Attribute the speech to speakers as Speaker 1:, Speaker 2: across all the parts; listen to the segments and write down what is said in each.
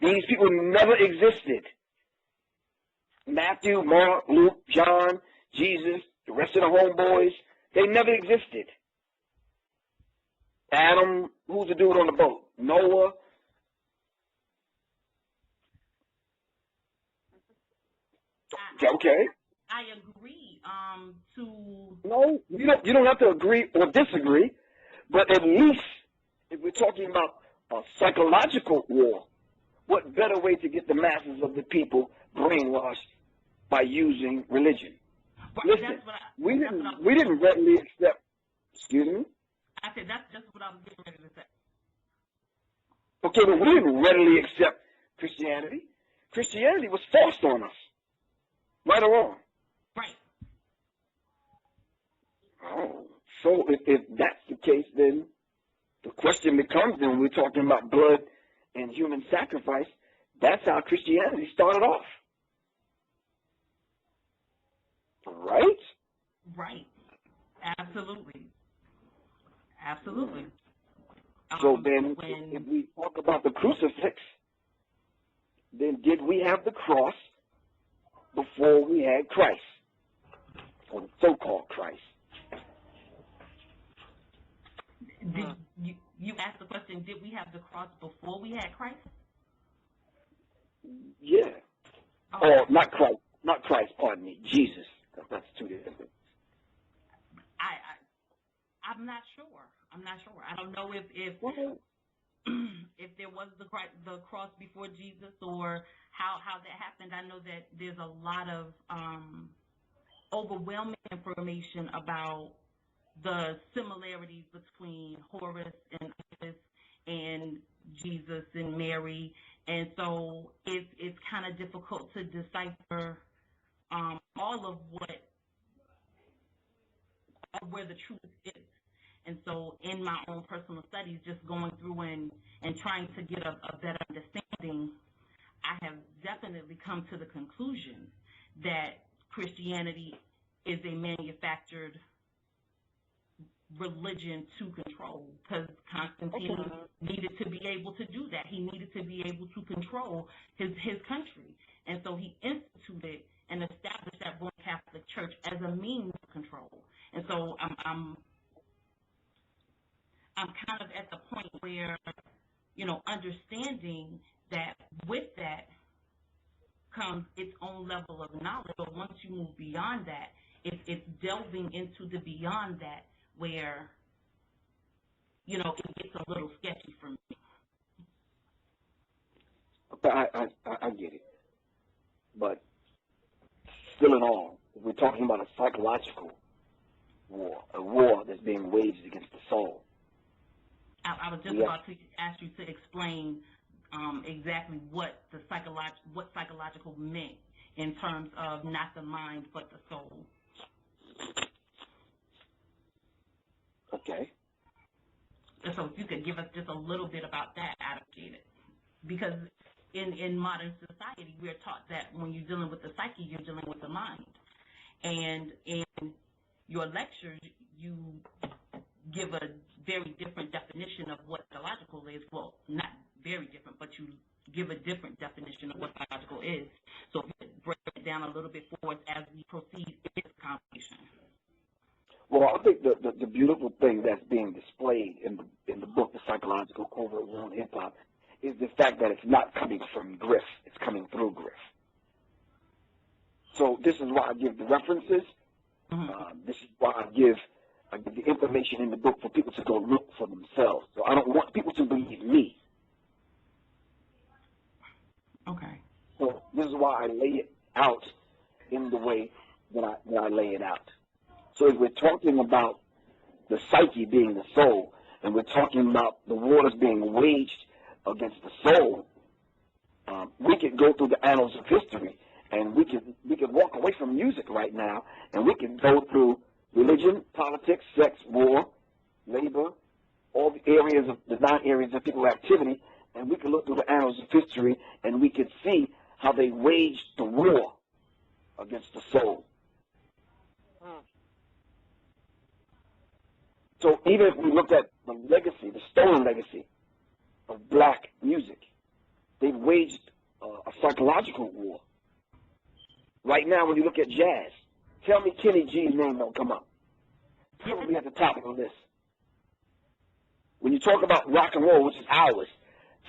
Speaker 1: These people never existed. Matthew, Mark, Luke, John, Jesus, the rest of the homeboys, they never existed. Adam, who's the dude on the boat? Noah. Okay.
Speaker 2: I agree.
Speaker 1: No, you don't have to agree or disagree, but at least if we're talking about a psychological war, what better way to get the masses of the people brainwashed by using religion? Listen, we didn't readily accept. Excuse me.
Speaker 2: I said that's just what I was getting ready to say.
Speaker 1: Okay, but we didn't readily accept Christianity. Christianity was forced on us, right or wrong.
Speaker 2: Right.
Speaker 1: Oh, so if that's the case, then the question becomes, then when we're talking about blood and human sacrifice, that's how Christianity started off. Right?
Speaker 2: Right. Absolutely. Absolutely.
Speaker 1: So then, if we talk about the crucifix, then did we have the cross before we had Christ, or the so-called Christ?
Speaker 2: You asked the question, did we have the cross before we had Christ?
Speaker 1: Yeah. Oh, not Christ, pardon me, Jesus. That's two different things.
Speaker 2: I'm not sure. I don't know if if there was the cross before Jesus or how that happened. I know that there's a lot of overwhelming information about the similarities between Horus and Isis and Jesus and Mary, and so it's kind of difficult to decipher all of where the truth is. And so in my own personal studies, just going through and trying to get a better understanding, I have definitely come to the conclusion that Christianity is a manufactured religion to control, because Constantine needed to be able to do that. He needed to be able to control his country. And so he instituted and established that Roman Catholic Church as a means of control. And so I'm kind of at the point where, understanding that with that comes its own level of knowledge. But once you move beyond that, it's delving into the beyond that where, it gets a little sketchy for me.
Speaker 1: I get it. But still in all, if we're talking about a psychological war, a war that's being waged against the soul.
Speaker 2: I was just about to ask you to explain exactly what psychological meant in terms of not the mind but the soul.
Speaker 1: Okay.
Speaker 2: So if you could give us just a little bit about that, I'd appreciate it. Because in modern society, we're taught that when you're dealing with the psyche, you're dealing with the mind. And in your lectures, you give a very different definition of what psychological is. Well, not very different, but you give a different definition of what psychological is. So if you could break it down a little bit for us as we proceed in this conversation.
Speaker 1: Well, I think the beautiful thing that's being displayed in the book, The Psychological Covert War on Hip Hop, is the fact that it's not coming from Griff. It's coming through Griff. So this is why I give the references. This is why I give the information in the book for people to go look for themselves. So I don't want people to believe me.
Speaker 2: Okay.
Speaker 1: So this is why I lay it out in the way that I lay it out. So if we're talking about the psyche being the soul, and we're talking about the waters being waged against the soul, we could go through the annals of history, and we could walk away from music right now, and we could go through religion, politics, sex, war, labor, all the areas of the 9 areas of people's activity, and we could look through the annals of history, and we could see how they waged the war against the soul. So even if we look at the legacy, the stolen legacy of black music, they've waged a psychological war. Right now, when you look at jazz, tell me Kenny G's name don't come up. Probably at the top of the list. When you talk about rock and roll, which is ours,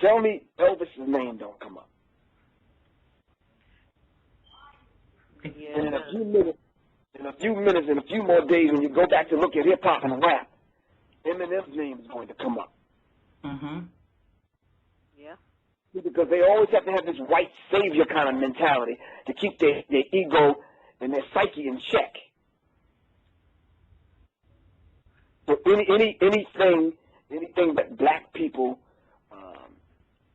Speaker 1: tell me Elvis's name don't come up.
Speaker 2: Yeah.
Speaker 1: And in a few more days, when you go back to look at hip hop and rap, Eminem's name is going to come up.
Speaker 2: Mhm.
Speaker 3: Yeah.
Speaker 1: Because they always have to have this white savior kind of mentality to keep their ego and their psyche in check. So anything that black people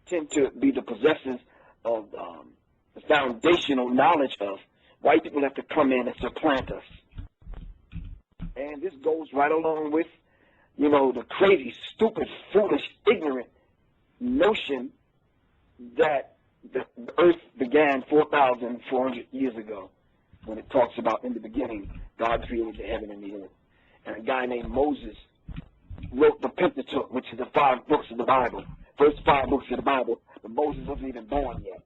Speaker 1: tend to be the possessors of the foundational knowledge of, white people have to come in and supplant us. And this goes right along with, you know, the crazy, stupid, foolish, ignorant notion that the earth began 4,400 years ago, when it talks about in the beginning, God created the heaven and the earth. And a guy named Moses wrote the Pentateuch, which is the 5 books of the Bible. First 5 books of the Bible, but Moses wasn't even born yet.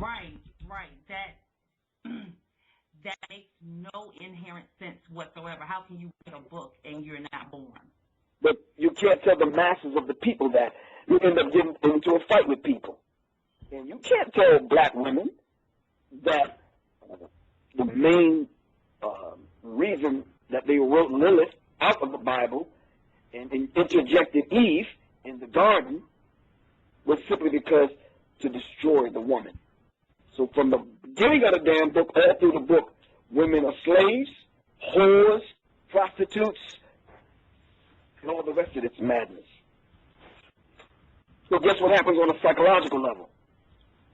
Speaker 2: Right. That makes no inherent sense whatsoever. How can you write a book and you're not born?
Speaker 1: But you can't tell the masses of the people that. You end up getting into a fight with people. And you can't tell black women that the main reason that they wrote Lilith out of the Bible and interjected Eve in the garden was simply because to destroy the woman. So from the beginning of the damn book, all through the book, women are slaves, whores, prostitutes, and all the rest of its madness. So guess what happens on a psychological level?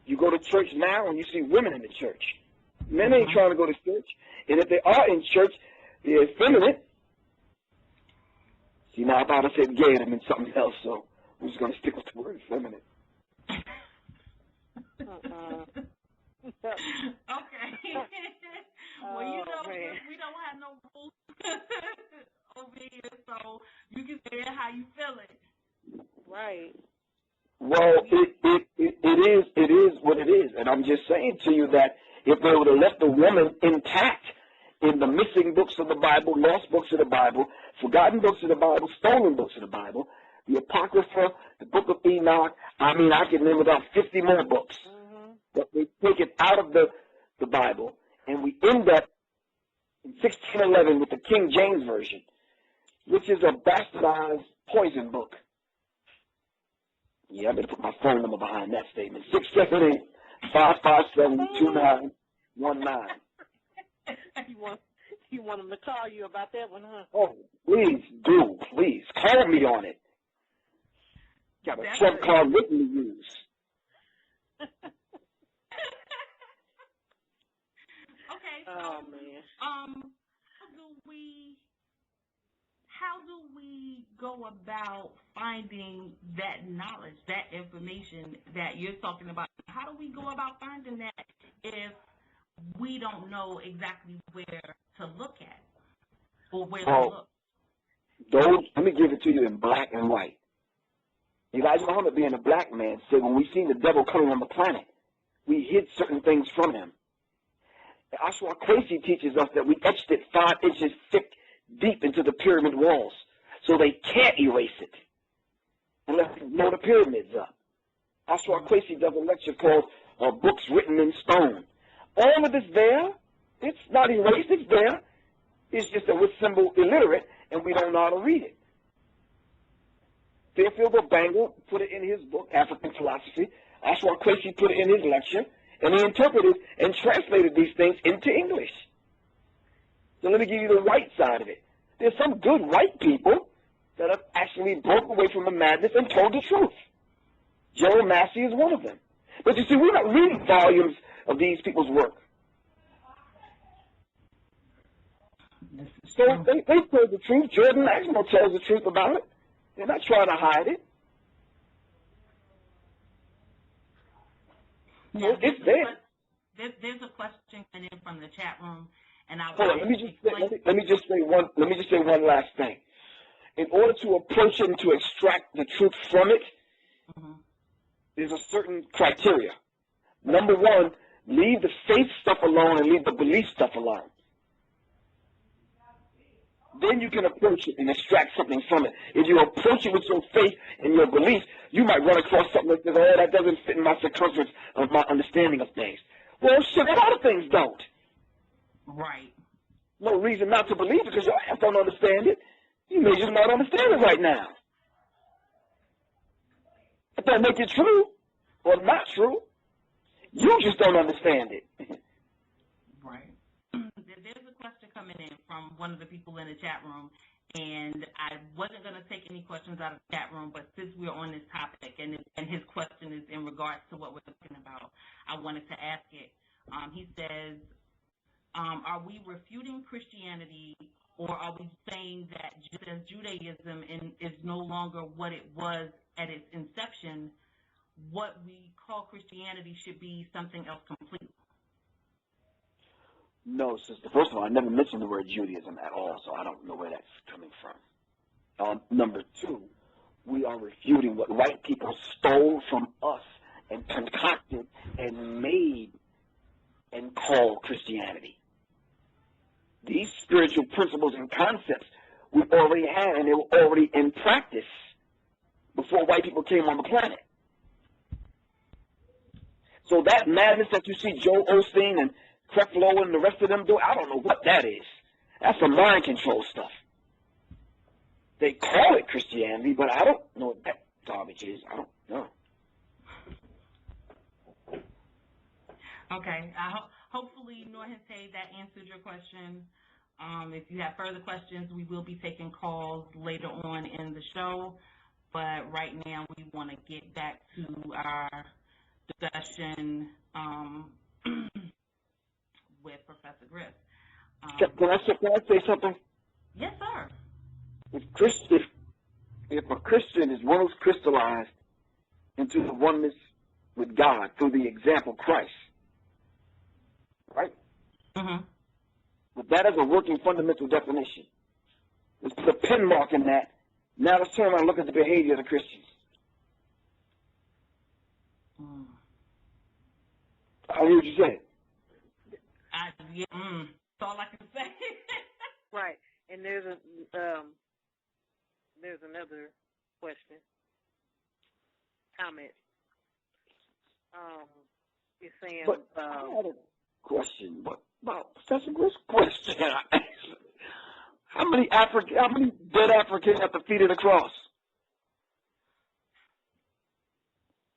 Speaker 1: You go to church now and you see women in the church. Men ain't trying to go to church. And if they are in church, they're effeminate. See, now I thought I said gay, it meant something else, so I'm just going to stick with the word effeminate.
Speaker 2: Okay. Well, you know,
Speaker 3: man.
Speaker 2: we don't have no rules over here, so you can say it how you feel it.
Speaker 3: Right.
Speaker 1: Well, it is what it is. And I'm just saying to you that if they would have left the woman intact in the missing books of the Bible, lost books of the Bible, forgotten books of the Bible, stolen books of the Bible, the Apocrypha, the Book of Enoch, I mean, I can name about 50 more books. But we take it out of the Bible, and we end up in 1611 with the King James Version, which is a bastardized poison book. Yeah, I better put my phone number behind that statement. 678-557-2919.
Speaker 3: You want them to call you about that one, huh?
Speaker 1: Oh, please do. Please. Call me on it. Got a trump card written to use.
Speaker 2: Okay, so,
Speaker 3: man.
Speaker 2: how do we go about finding that knowledge, that information that you're talking about? How do we go about finding that if we don't know exactly where to look at or where to look?
Speaker 1: Let me give it to you in black and white. Elijah Muhammad, being a black man, said when we seen the devil coming on the planet, we hid certain things from him. Ashwa Kwesi teaches us that we etched it 5 inches thick, deep into the pyramid walls, so they can't erase it unless they blow the pyramids up. Ashwa Kwesi does a lecture called Books Written in Stone. All of it's there. It's not erased. It's there. It's just that we're symbol illiterate and we don't know how to read it. Fairfield Obango put it in his book, African Philosophy. Ashwa Kwesi put it in his lecture, and he interpreted and translated these things into English. So let me give you the right side of it. There's some good white people that have actually broke away from the madness and told the truth. Gerald Massey is one of them. But you see, we're not reading volumes of these people's work. So they tell the truth. Jordan Maxwell tells the truth about it. They're not trying to hide it.
Speaker 2: Yeah,
Speaker 1: it's there.
Speaker 2: There's a question coming in from the chat room, and I
Speaker 1: hold on. Let me just say one last thing. In order to approach it and to extract the truth from it, there's a certain criteria. Number one, leave the faith stuff alone and leave the belief stuff alone. Then you can approach it and extract something from it. If you approach it with your faith and your belief, you might run across something that says, oh, that doesn't fit in my circumference of my understanding of things. Well, shit, a lot of things don't.
Speaker 2: Right.
Speaker 1: No reason not to believe it because your ass don't understand it. You may just not understand it right now. That don't make it true or not true. You just don't understand it.
Speaker 2: Right. There's a question coming in from one of the people in the chat room, and I wasn't going to take any questions out of the chat room, but since we're on this topic and his question is in regards to what we're talking about, I wanted to ask it. He says, are we refuting Christianity, or are we saying that just as Judaism is no longer what it was at its inception, what we call Christianity should be something else completely?
Speaker 1: No, sister. First of all, I never mentioned the word Judaism at all, so I don't know where that's coming from. Number two, we are refuting what white people stole from us and concocted and made and called Christianity. These spiritual principles and concepts we already had, and they were already in practice before white people came on the planet. So that madness that you see Joe Osteen and Creflo and the rest of them do, I don't know what that is. That's some mind control stuff. They call it Christianity, but I don't know what that garbage is. I don't know.
Speaker 2: Okay. Hopefully, Norhente, that answered your question. If you have further questions, we will be taking calls later on in the show. But right now, we want to get back to our discussion with Professor Griff.
Speaker 1: Can I say something?
Speaker 2: Yes, sir.
Speaker 1: If a Christian is once crystallized into the oneness with God through the example Christ, right?
Speaker 2: Mm-hmm.
Speaker 1: But that is a working fundamental definition. Let's put a pin mark in that. Now let's turn around and look at the behavior of the Christians. I hear what you said.
Speaker 2: That's all I can say.
Speaker 3: Right. And there's another question, comment. You're saying.
Speaker 1: But I had a question. But about Professor Griff's question. How many dead Africans at the feet of the cross?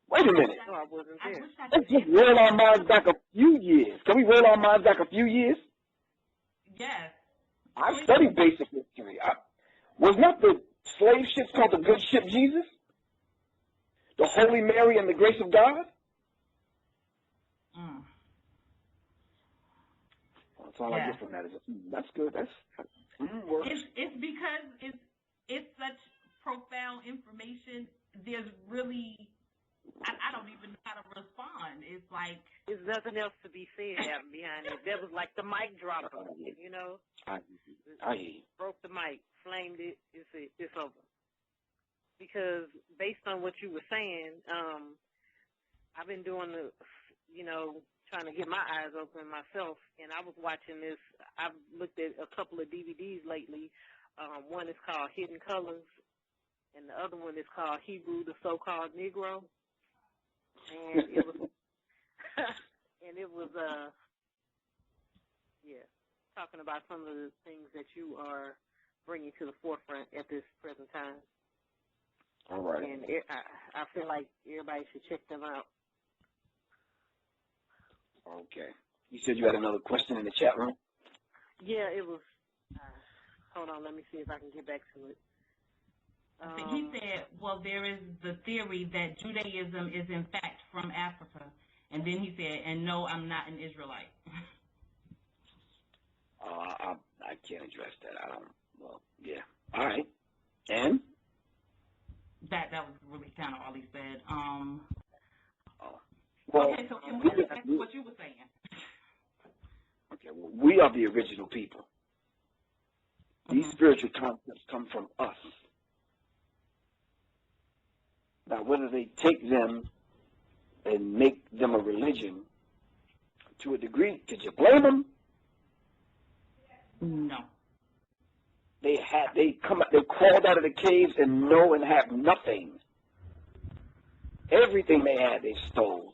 Speaker 1: Wait a minute.
Speaker 3: No, I wasn't there.
Speaker 1: Let's just roll our minds back a few years. Can we roll our minds back a few years?
Speaker 2: Yes.
Speaker 1: I studied basic history. Was not the slave ships called the good ship Jesus? The Holy Mary and the grace of God? That's all I get from that. That's good. That's works.
Speaker 2: It's because it's such profound information. There's really, I don't even know how to respond. It's like
Speaker 3: there's nothing else to be said behind it. That was like the mic dropper, you know.
Speaker 1: I
Speaker 3: broke the mic, flamed it. It's over. Because based on what you were saying, I've been doing trying to get my eyes open myself, and I was watching this. I've looked at a couple of DVDs lately. One is called Hidden Colors, and the other one is called Hebrew, the So-Called Negro. And it was, talking about some of the things that you are bringing to the forefront at this present time.
Speaker 1: All right.
Speaker 3: And I feel like everybody should check them out.
Speaker 1: Okay. You said you had another question in the chat room?
Speaker 3: Yeah, it was. Hold on, let me see if I can get back to it.
Speaker 2: He said, well, there is the theory that Judaism is in fact from Africa. And then he said, and no, I'm not an Israelite.
Speaker 1: I can't address that. Well, yeah. All right. And?
Speaker 2: That was really kind of all he said.
Speaker 1: Well,
Speaker 2: okay, so can we get back to what you were saying?
Speaker 1: Okay, well, we are the original people. These spiritual concepts come from us. Now, whether they take them and make them a religion to a degree. Did you blame them?
Speaker 2: No.
Speaker 1: They crawled out of the caves and know and have nothing. Everything they had, they stole.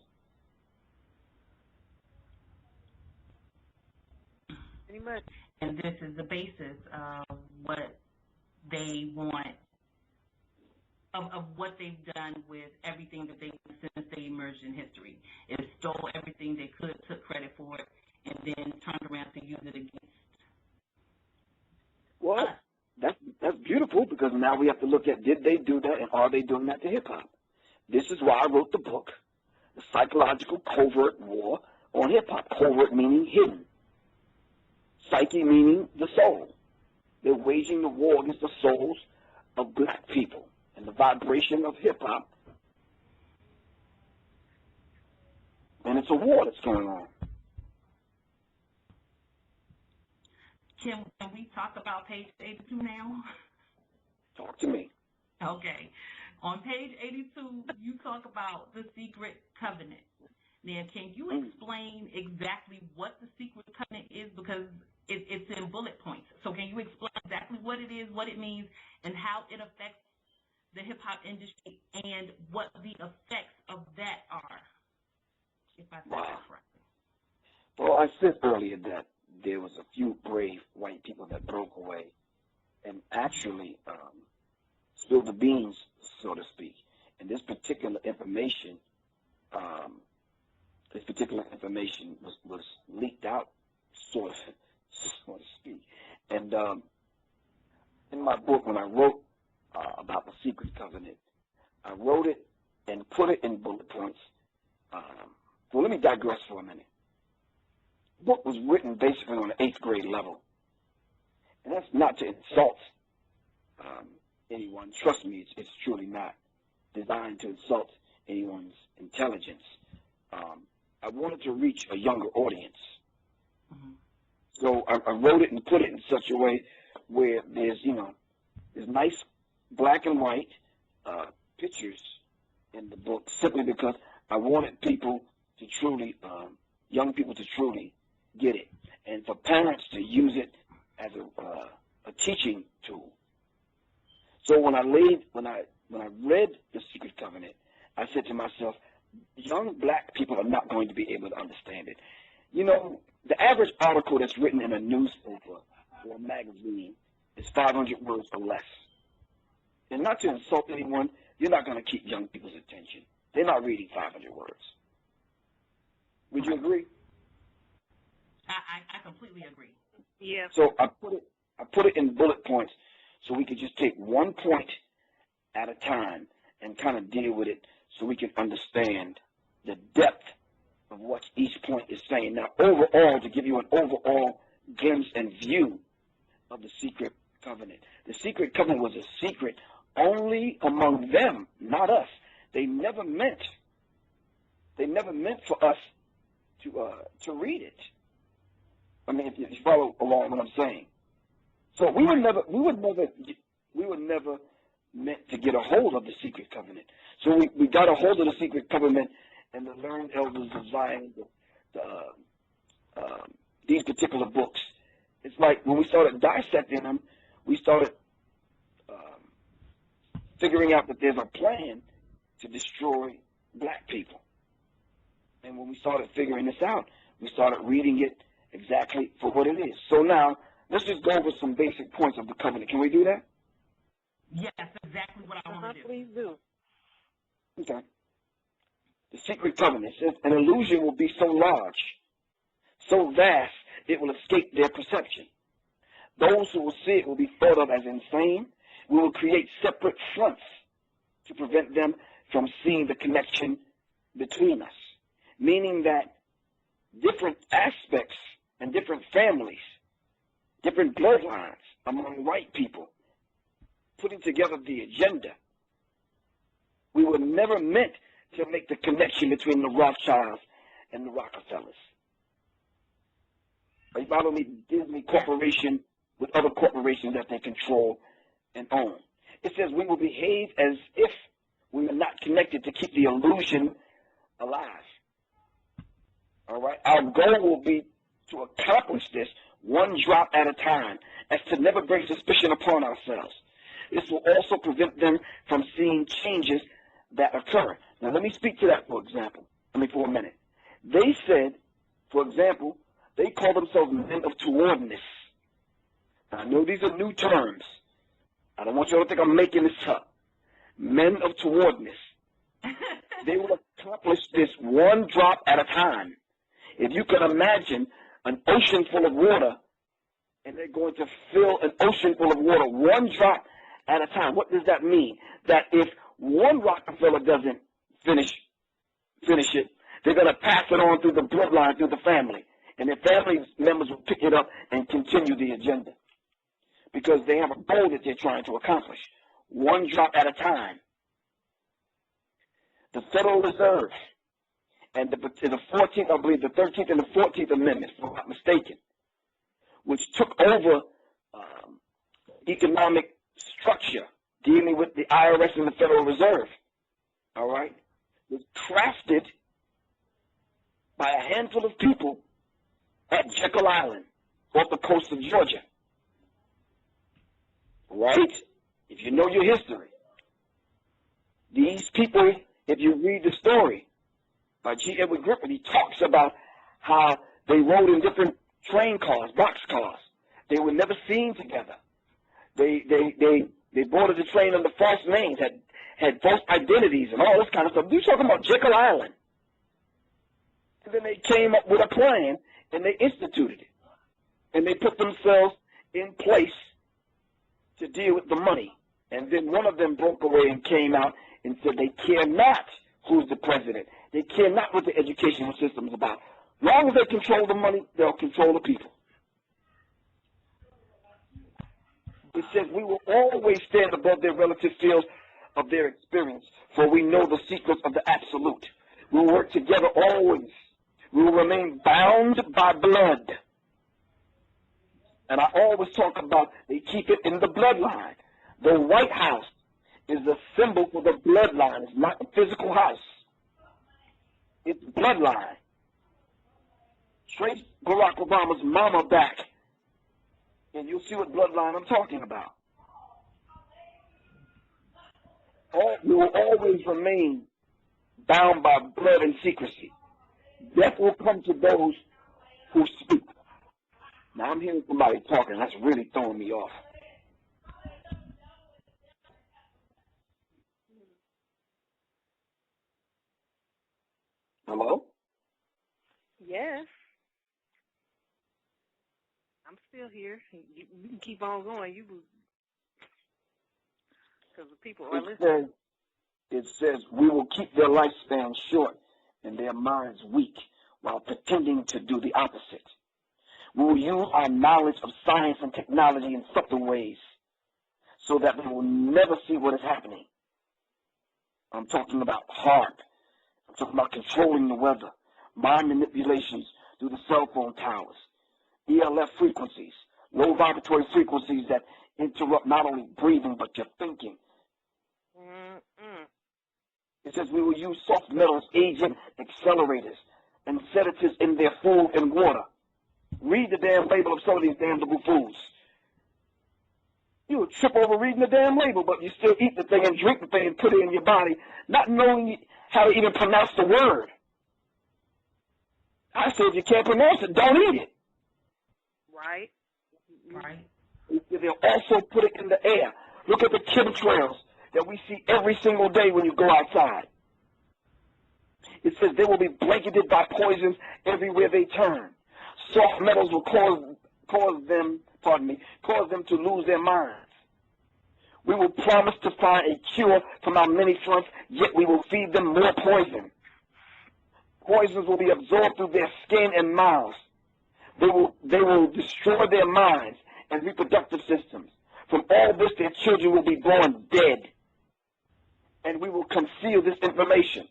Speaker 3: Pretty much.
Speaker 2: And this is the basis of what they want, of what they've done with everything that they've done since they emerged in history. It stole everything they could, took credit for it, and then turned around to use it against
Speaker 1: Well,
Speaker 2: us.
Speaker 1: that's beautiful, because now we have to look at, did they do that, and are they doing that to hip-hop? This is why I wrote the book, The Psychological Covert War on Hip-Hop. Covert meaning hidden. Psyche meaning the soul. They're waging the war against the souls of black people and the vibration of hip-hop. And it's a war that's going on.
Speaker 2: Can we talk about page 82 now?
Speaker 1: Talk to me.
Speaker 2: Okay. On page 82, you talk about the secret covenant. Now, can you explain exactly what the secret covenant is? Because it's in bullet points. So can you explain exactly what it is, what it means, and how it affects the hip-hop industry, and what the effects of that are, if I said that correctly?
Speaker 1: Well, I said earlier that there was a few brave white people that broke away and actually spilled the beans, so to speak. And this particular information was leaked out, so to speak. And in my book, when I wrote about the secret covenant, I wrote it and put it in bullet points. Well, let me digress for a minute. The book was written basically on an 8th grade level. And that's not to insult anyone. Trust me, it's truly not designed to insult anyone's intelligence. I wanted to reach a younger audience.
Speaker 2: Mm-hmm.
Speaker 1: So I wrote it and put it in such a way where there's nice black and white pictures in the book, simply because I wanted people to truly, young people to truly get it, and for parents to use it as a teaching tool. So when I read The Secret Covenant, I said to myself, young black people are not going to be able to understand it. You know, the average article that's written in a newspaper or a magazine is 500 words or less. And not to insult anyone, you're not going to keep young people's attention. They're not reading 500 words. Would you agree?
Speaker 2: I completely agree.
Speaker 3: Yeah.
Speaker 1: So I put it in bullet points so we could just take one point at a time and kind of deal with it so we can understand the depth of what each point is saying. Now, overall, to give you an overall glimpse and view of the secret covenant. The secret covenant was a secret only among them, not us. They never meant for us to read it. I mean, if you follow along what I'm saying. So we were never meant to get a hold of the secret covenant. So we got a hold of the secret covenant, and the learned elders of Zion, these particular books. It's like when we started dissecting them, we started figuring out that there's a plan to destroy black people. And when we started figuring this out, we started reading it exactly for what it is. So now, let's just go over some basic points of the covenant. Can we do that?
Speaker 2: Yes, that's exactly what I want to do.
Speaker 3: Please do.
Speaker 1: Okay. The secret covenant says an illusion will be so large, so vast, it will escape their perception. Those who will see it will be thought of as insane. We will create separate fronts to prevent them from seeing the connection between us, meaning that different aspects and different families, different bloodlines among white people, putting together the agenda. We were never meant to make the connection between the Rothschilds and the Rockefellers. Are you following me? Disney Corporation with other corporations that they control and own. It says we will behave as if we are not connected to keep the illusion alive. All right? Our goal will be to accomplish this one drop at a time, as to never bring suspicion upon ourselves. This will also prevent them from seeing changes that occur. Now, let me speak to that, for a minute. They said, for example, they call themselves men of towardness. Now, I know these are new terms. I don't want you all to think I'm making this up. Men of towardness. They will accomplish this one drop at a time. If you can imagine an ocean full of water, and they're going to fill an ocean full of water one drop at a time. What does that mean? That if one Rockefeller doesn't finish it, they're going to pass it on through the bloodline, through the family. And their family members will pick it up and continue the agenda. Because they have a goal that they're trying to accomplish. One drop at a time. The Federal Reserve and the 14th, I believe, the 13th and the 14th Amendments, if I'm not mistaken, which took over economic structure dealing with the IRS and the Federal Reserve, all right, was crafted by a handful of people at Jekyll Island off the coast of Georgia, right? If you know your history, these people, if you read the story by G. Edward Griff, he talks about how they rode in different train cars, box cars. They were never seen together. They boarded the train under false names, had false identities and all this kind of stuff. You're talking about Jekyll Island. And then they came up with a plan, and they instituted it. And they put themselves in place to deal with the money. And then one of them broke away and came out and said they care not who's the president. They care not what the educational system is about. As long as they control the money, they'll control the people. It says we will always stand above their relative fields of their experience, for we know the secrets of the absolute. We will work together always. We will remain bound by blood. And I always talk about they keep it in the bloodline. The White House is a symbol for the bloodline. It's not a physical house. It's bloodline. Trace Barack Obama's mama back, and you'll see what bloodline I'm talking about. We will always remain bound by blood and secrecy. Death will come to those who speak. Now, I'm hearing somebody talking. That's really throwing me off. Hello?
Speaker 3: Yes. I'm still here. You can keep on going. Because the people are listening.
Speaker 1: It says, we will keep their lifespan short and their minds weak while pretending to do the opposite. We will use our knowledge of science and technology in subtle ways so that we will never see what is happening. I'm talking about HAARP. I'm talking about controlling the weather, mind manipulations through the cell phone towers, ELF frequencies, low vibratory frequencies that interrupt not only breathing but your thinking. It says we will use soft metals, agent accelerators, and sedatives in their food and water. Read the damn label of some of these damnable foods. You would trip over reading the damn label, but you still eat the thing and drink the thing and put it in your body, not knowing how to even pronounce the word. I say if you can't pronounce it, don't eat it.
Speaker 3: Right.
Speaker 2: Right.
Speaker 1: They'll also put it in the air. Look at the chemtrails that we see every single day when you go outside. It says they will be blanketed by poisons everywhere they turn. Soft metals will cause them to lose their minds. We will promise to find a cure from our many fronts, yet we will feed them more poison. Poisons will be absorbed through their skin and mouths. They will destroy their minds and reproductive systems. From all this, their children will be born dead. And we will conceal this information.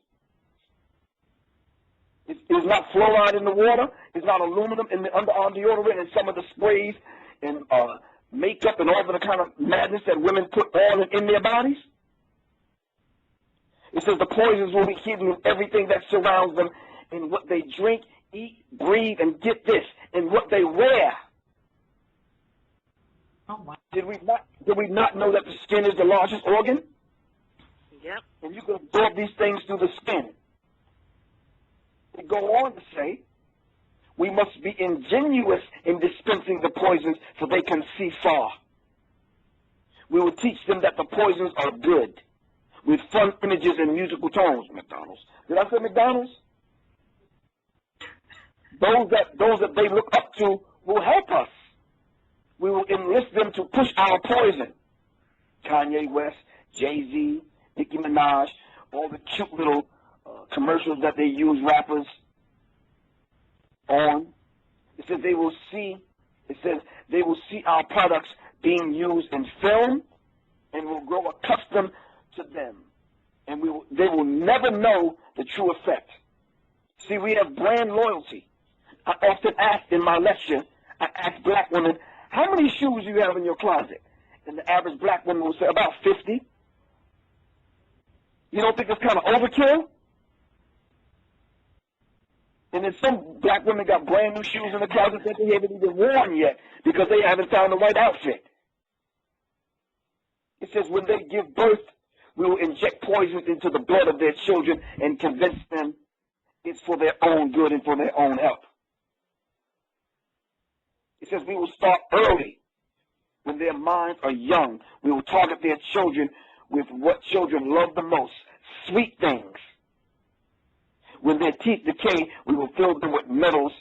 Speaker 1: It's not fluoride in the water. It's not aluminum in the underarm deodorant and some of the sprays and makeup and all the kind of madness that women put on and in their bodies. It says the poisons will be hidden in everything that surrounds them, in what they drink, eat, breathe, and get this, in what they wear.
Speaker 2: Oh, wow.
Speaker 1: Did we not know that the skin is the largest organ?
Speaker 3: Yep.
Speaker 1: And you can absorb these things through the skin. They go on to say, we must be ingenious in dispensing the poisons so they can see far. We will teach them that the poisons are good, with fun images and musical tones. McDonald's. Did I say McDonald's? Those that they look up to will help us. We will enlist them to push our poison. Kanye West, Jay-Z, Nicki Minaj, all the cute little commercials that they use rappers on. It says they will see our products being used in film, and will grow accustomed to them, and they will never know the true effect. See, we have brand loyalty. I often ask in my lecture, I ask black women, how many shoes do you have in your closet? And the average black woman will say, about 50. You don't think it's kind of overkill? And then some black women got brand new shoes in the closet that they haven't even worn yet because they haven't found the right outfit. It says when they give birth, we will inject poisons into the blood of their children and convince them it's for their own good and for their own health. It says we will start early. When their minds are young, we will target their children with what children love the most, sweet things. When their teeth decay, we will fill them with metals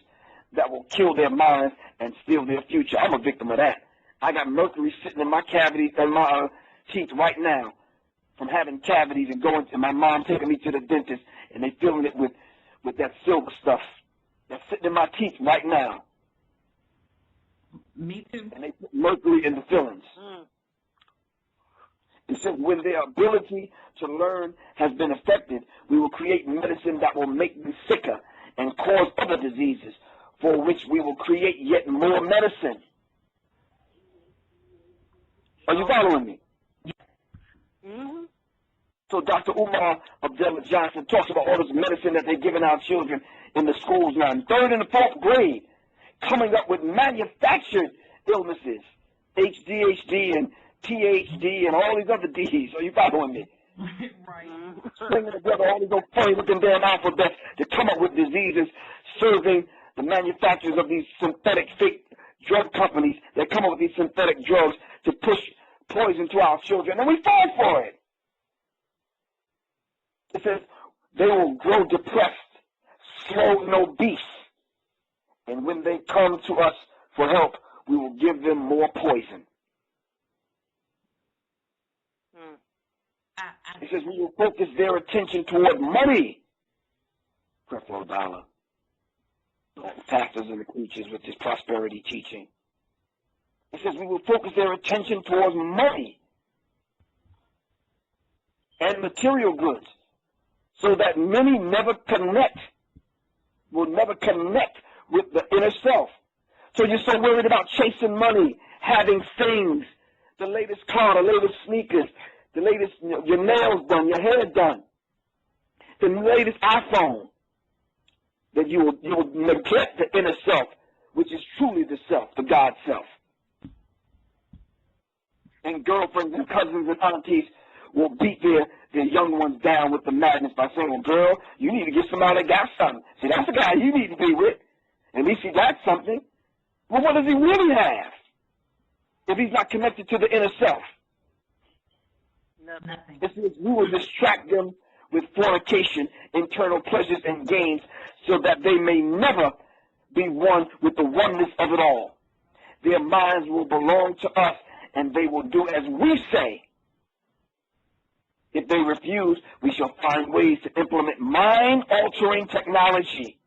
Speaker 1: that will kill their minds and steal their future. I'm a victim of that. I got mercury sitting in my cavities and my teeth right now from having cavities and going to my mom taking me to the dentist, and they filling it with that silver stuff that's sitting in my teeth right now.
Speaker 2: Me too.
Speaker 1: And they put mercury in the fillings. It says when their ability to learn has been affected, we will create medicine that will make them sicker and cause other diseases, for which we will create yet more medicine. Are you following me?
Speaker 3: Mm-hmm.
Speaker 1: So Dr. Umar Abdullah Johnson talks about all this medicine that they're giving our children in the schools now, in 3rd and 4th grade, coming up with manufactured illnesses, HDHD and PhD and all these other D's. Are you following me?
Speaker 2: Right.
Speaker 1: Stringing together all these little funny looking damn alphabets to come up with diseases, serving the manufacturers of these synthetic fake drug companies that come up with these synthetic drugs to push poison to our children, and we fall for it. It says they will grow depressed, slow and obese, and when they come to us for help, we will give them more poison. It says we will focus their attention toward money. Creflo Dollar, the pastors and the preachers with this prosperity teaching. It says we will focus their attention towards money and material goods, so that many will never connect with the inner self. So you're so worried about chasing money, having things, the latest car, the latest sneakers, the latest, your nails done, your hair done, the latest iPhone, that you will neglect the inner self, which is truly the self, the God self. And girlfriends and cousins and aunties will beat their young ones down with the madness by saying, well, girl, you need to get somebody that got something. See, that's the guy you need to be with. At least he got something. Well, what does he really have if he's not connected to the inner self?
Speaker 3: Nothing.
Speaker 1: It says we will distract them with fornication, internal pleasures and gains, so that they may never be one with the oneness of it all. Their minds will belong to us, and they will do as we say. If they refuse, we shall find ways to implement mind-altering technology